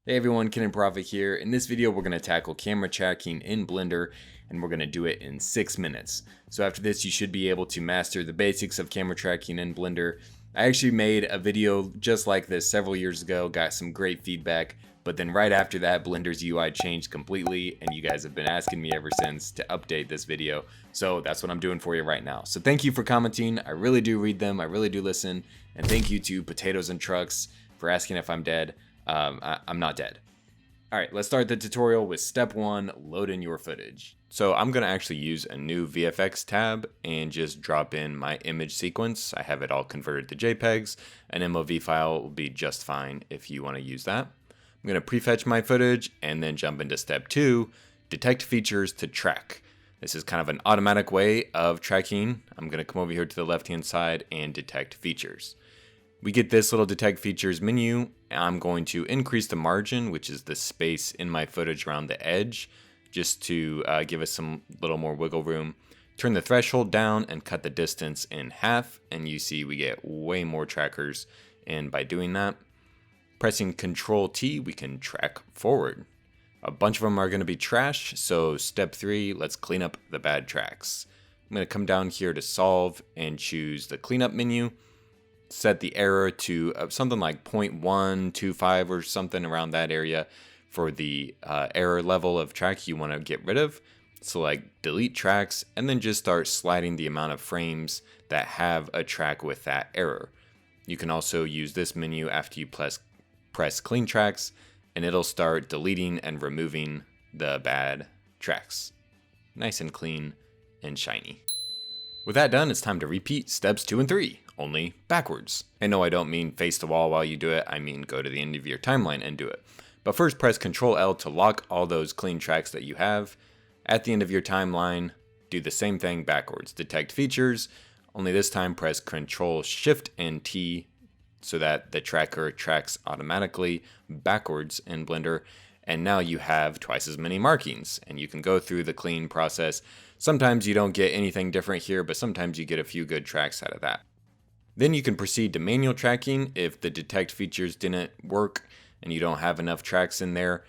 Hey everyone, Ken and Profit here. In this video, we're going to tackle camera tracking in Blender, and we're going to do it in 6 minutes. So after this, you should be able to master the basics of camera tracking in Blender. I actually made a video just like this several years ago, got some great feedback, but then right after that, Blender's UI changed completely, and you guys have been asking me ever since to update this video. So that's what I'm doing for you right now. So thank you for commenting. I really do read them, I really do listen, and thank you to Potatoes and Trucks for asking if I'm dead. I'm not dead. Alright, let's start the tutorial with step 1, load in your footage. So I'm going to actually use a new VFX tab and just drop in my image sequence. I have it all converted to JPEGs. An MOV file will be just fine if you want to use that. I'm going to prefetch my footage and then jump into step 2, detect features to track. This is kind of an automatic way of tracking. I'm going to come over here to the left hand side and detect features. We get this little detect features menu. I'm going to increase the margin, which is the space in my footage around the edge, just to give us some little more wiggle room. Turn the threshold down and cut the distance in half, and you see we get way more trackers. And by doing that, pressing Control T, we can track forward. A bunch of them are going to be trash, so step 3, let's clean up the bad tracks. I'm going to come down here to solve and choose the cleanup menu. Set the error to something like 0.125 or something around that area for the error level of track you want to get rid of. Select delete tracks and then just start sliding the amount of frames that have a track with that error. You can also use this menu after you press clean tracks, and it'll start deleting and removing the bad tracks. Nice and clean and shiny. With that done, it's time to repeat steps 2 and 3, only backwards. And no, I don't mean face the wall while you do it, I mean go to the end of your timeline and do it. But first press Ctrl L to lock all those clean tracks that you have. At the end of your timeline, do the same thing backwards. Detect features, only this time press Ctrl Shift and T so that the tracker tracks automatically backwards in Blender. And now you have twice as many markings, and you can go through the clean process. Sometimes you don't get anything different here, but sometimes you get a few good tracks out of that. Then you can proceed to manual tracking if the detect features didn't work and you don't have enough tracks in there.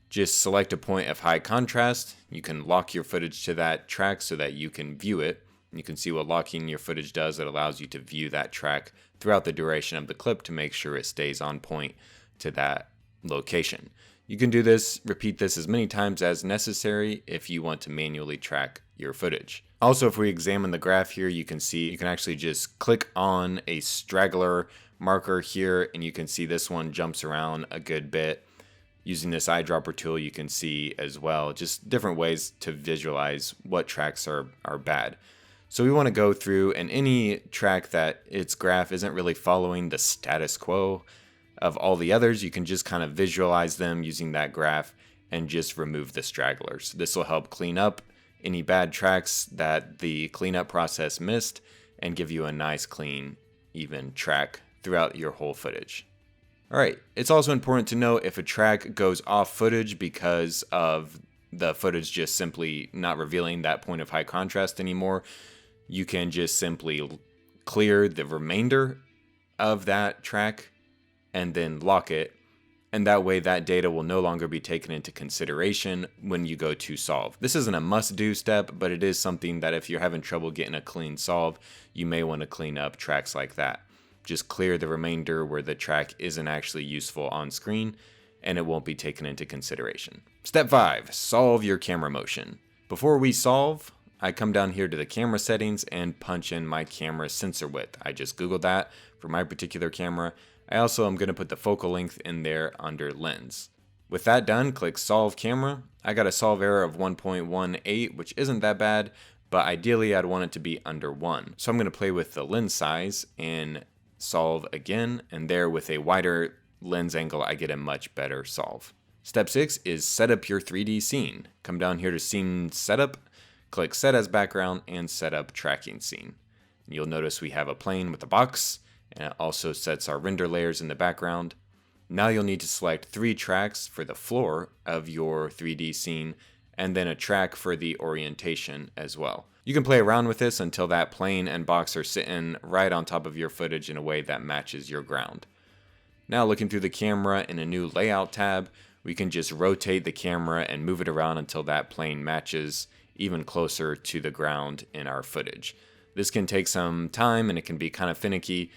Just select a point of high contrast. You can lock your footage to that track so that you can view it. You can see what locking your footage does. It allows you to view that track throughout the duration of the clip to make sure it stays on point to that location. You can do this, repeat this as many times as necessary if you want to manually track your footage. Also, if we examine the graph here, you can see you can actually just click on a straggler marker here, and you can see this one jumps around a good bit. Using this eyedropper tool, you can see as well just different ways to visualize what tracks are bad. So we want to go through, and any track that its graph isn't really following the status quo of all the others, you can just kind of visualize them using that graph and just remove the stragglers. This will help clean up any bad tracks that the cleanup process missed and give you a nice, clean, even track throughout your whole footage. Alright, it's also important to know if a track goes off footage because of the footage just simply not revealing that point of high contrast anymore, you can just simply clear the remainder of that track and then lock it, and that way that data will no longer be taken into consideration when you go to solve. This isn't a must-do step, but it is something that if you're having trouble getting a clean solve, you may want to clean up tracks like that. Just clear the remainder where the track isn't actually useful on screen, and it won't be taken into consideration. Step 5, solve your camera motion. Before we solve, I come down here to the camera settings and punch in my camera sensor width. I just Googled that for my particular camera. I also am going to put the focal length in there under lens. With that done, click solve camera. I got a solve error of 1.18, which isn't that bad, but ideally I'd want it to be under 1. So I'm going to play with the lens size and solve again, and there with a wider lens angle I get a much better solve. Step 6 is set up your 3D scene. Come down here to scene setup, click set as background and set up tracking scene. You'll notice we have a plane with a box, and it also sets our render layers in the background. Now you'll need to select 3 tracks for the floor of your 3D scene, and then a track for the orientation as well. You can play around with this until that plane and box are sitting right on top of your footage in a way that matches your ground. Now looking through the camera in a new layout tab, we can just rotate the camera and move it around until that plane matches even closer to the ground in our footage. This can take some time and it can be kind of finicky,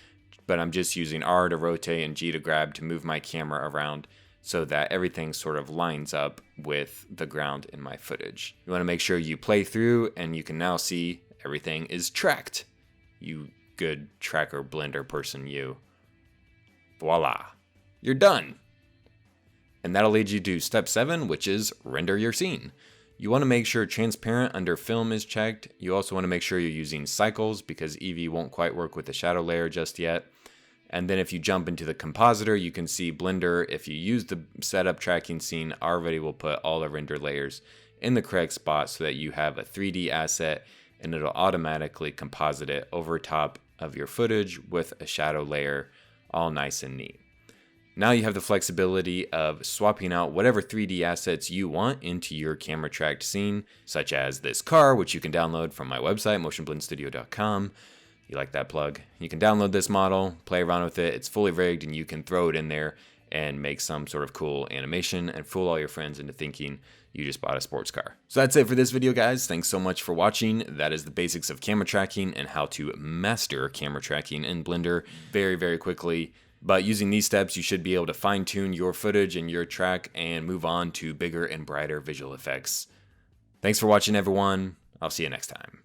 but I'm just using R to rotate and G to grab to move my camera around so that everything sort of lines up with the ground in my footage. You want to make sure you play through and you can now see everything is tracked. You good tracker Blender person, you. Voila. You're done. And that'll lead you to step 7, which is render your scene. You want to make sure transparent under film is checked. You also want to make sure you're using cycles because Eevee won't quite work with the shadow layer just yet. And then if you jump into the compositor, you can see Blender, if you use the setup tracking scene, already will put all the render layers in the correct spot so that you have a 3D asset and it'll automatically composite it over top of your footage with a shadow layer, all nice and neat. Now you have the flexibility of swapping out whatever 3D assets you want into your camera tracked scene, such as this car, which you can download from my website, motionblendstudio.com. You like that plug? You can download this model, play around with it. It's fully rigged and you can throw it in there and make some sort of cool animation and fool all your friends into thinking you just bought a sports car. So that's it for this video, guys. Thanks so much for watching. That is the basics of camera tracking and how to master camera tracking in Blender very, very quickly. But using these steps, you should be able to fine tune your footage and your track and move on to bigger and brighter visual effects. Thanks for watching, everyone. I'll see you next time.